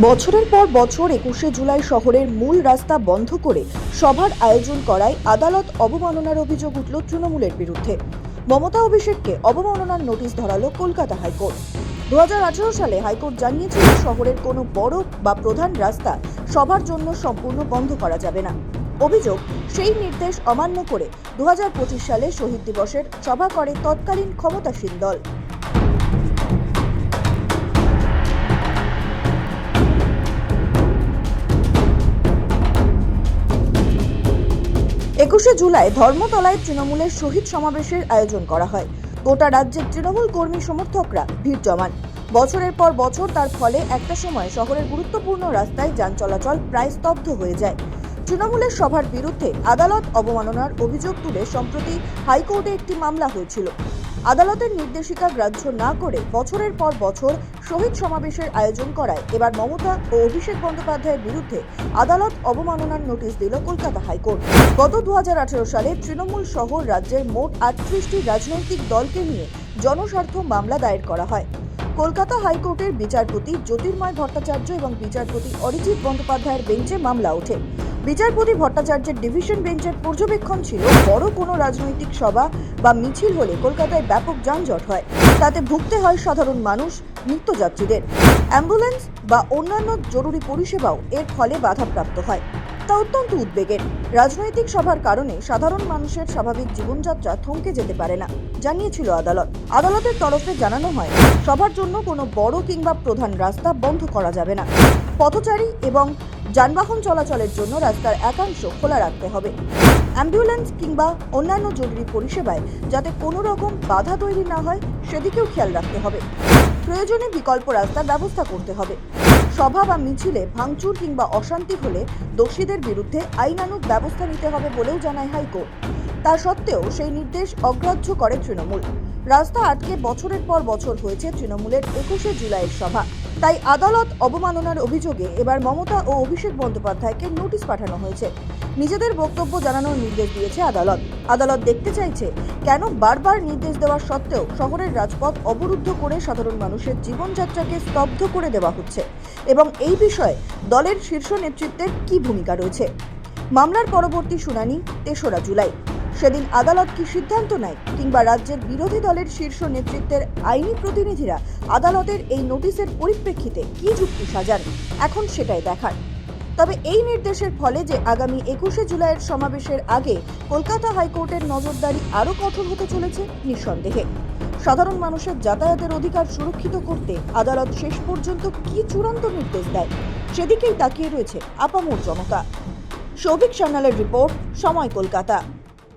বছরের পর বছর ২১শে জুলাই শহরের মূল রাস্তা বন্ধ করে সভার আয়োজন করায় আদালত অবমাননার অভিযোগ উঠল তৃণমূলের বিরুদ্ধে। মমতা অভিষেককে অবমাননার নোটিশ ধরালো কলকাতা হাইকোর্ট। ২০১৮ সালে হাইকোর্ট জানিয়েছিল শহরের কোনো বড় বা প্রধান রাস্তা সভার জন্য সম্পূর্ণ বন্ধ করা যাবে না। অভিযোগ, সেই নির্দেশ অমান্য করে ২০২৫ সালে শহীদ দিবসের সভা করে তৎকালীন ক্ষমতাসীন দল। ২১শে জুলাই ধর্মতলায় তৃণমূলের শহীদ সমাবেশের আয়োজন করা হয়। গোটা রাজ্যের তৃণমূল কর্মী সমর্থকরা ভিড় জমান। বছরের পর বছর তার ফলে একটা সময় শহরের গুরুত্বপূর্ণ রাস্তায় যান চলাচল প্রায় স্তব্ধ হয়ে যায়। তৃণমূলের সভার বিরুদ্ধে আদালত অবমাননার অভিযোগ তুলে সম্প্রতি হাইকোর্টে একটি মামলা হয়েছিল। আদালতের নির্দেশিকা গ্রাহ্য না করে বছরের পর বছর শহীদ সমাবেশের আয়োজন করায় এবার মমতা ও অভিষেক বন্দ্যোপাধ্যায়ের বিরুদ্ধে আদালত অবমাননার নোটিশ দিল কলকাতা হাইকোর্ট। গত ২০১৮ সালে তৃণমূল সহ রাজ্যের মোট ৩৮টি রাজনৈতিক দলকে নিয়ে জনস্বার্থ মামলা দায়ের করা হয়। কলকাতা হাইকোর্টের বিচারপতি জ্যোতির্ময় ভট্টাচার্য এবং বিচারপতি অরিজিৎ বন্দ্যোপাধ্যায়ের বেঞ্চে মামলা ওঠে। বিচারপতি ভট্টাচার্যের ডিভিশন বেঞ্চের পর্যবেক্ষণ ছিল, বড় কোনো রাজনৈতিক সভা বা মিছিল হলে কলকাতায় ব্যাপক যানজট হয়। তাতে ভুগতে হয় সাধারণ মানুষ, নিত্যযাত্রীদের। অ্যাম্বুলেন্স বা অন্যান্য জরুরি পরিষেবাও এর ফলে বাধাপ্রাপ্ত হয়। তা অত্যন্ত উদ্বেগের। রাজনৈতিক সভার কারণে সাধারণ মানুষের স্বাভাবিক জীবনযাত্রা থমকে যেতে পারে না, জানিয়েছিল আদালত। আদালতের তরফে জানানো হয়, সভার জন্য কোনো বড় কিংবা প্রধান রাস্তা বন্ধ করা যাবে না। পথচারী এবং যানবাহন চলাচলের জন্য রাস্তার একাংশ খোলা রাখতে হবে। অ্যাম্বুলেন্স কিংবা অন্যান্য জরুরি পরিষেবায় যাতে কোনো রকম বাধা তৈরি না হয় সেদিকেও খেয়াল রাখতে হবে। প্রয়োজনে বিকল্প রাস্তার ব্যবস্থা করতে হবে। সভা বা মিছিলে ভাঙচুর কিংবা অশান্তি হলে দোষীদের বিরুদ্ধে আইনানুগ ব্যবস্থা নিতে হবে বলেও জানায় হাইকোর্ট। তা সত্ত্বেও সেই নির্দেশ অগ্রাহ্য করে তৃণমূল। রাস্তা আটকে বছরের পর বছর হয়েছে তৃণমূলের ২১শে জুলাইয়ের সভা। তাই আদালত অবমাননার অভিযোগে এবার মমতা ও অভিষেক বন্দ্যোপাধ্যায়কে নোটিশ পাঠানো হয়েছে। নিজেদের বক্তব্য জানানোর নির্দেশ দিয়েছে আদালত। আদালত দেখতে চাইছে, কেন বারবার নির্দেশ দেওয়া সত্ত্বেও শহরের রাজপথ অবরুদ্ধ করে সাধারণ মানুষের জীবনযাত্রাকে স্তব্ধ করে দেওয়া হচ্ছে এবং এই বিষয়ে দলের শীর্ষ নেতৃত্বের কী ভূমিকা রয়েছে। মামলার পরবর্তী শুনানি ৩রা জুলাই। সেদিন আদালত কি সিদ্ধান্ত নেয় কিংবা রাজ্যের বিরোধী দলের শীর্ষ নেতৃত্বের আইনি প্রতিনিধিরা আদালতের এই নোটিশের পরিপ্রেক্ষিতে কি যুক্তি সাজান, এখন সেটাই দেখার। তবে এই নির্দেশের ফলে যে আগামী ২১শে জুলাইয়ের সমাবেশের আগে কলকাতা হাইকোর্টের নজরদারি আরও কঠোর হতে চলেছে নিঃসন্দেহে। সাধারণ মানুষের যাতায়াতের অধিকার সুরক্ষিত করতে আদালত শেষ পর্যন্ত কি চূড়ান্ত নির্দেশ দেয় সেদিকেই তাকিয়ে রয়েছে আপামর জনতা। সৌভিক সান্যালের রিপোর্ট, সময় কলকাতা।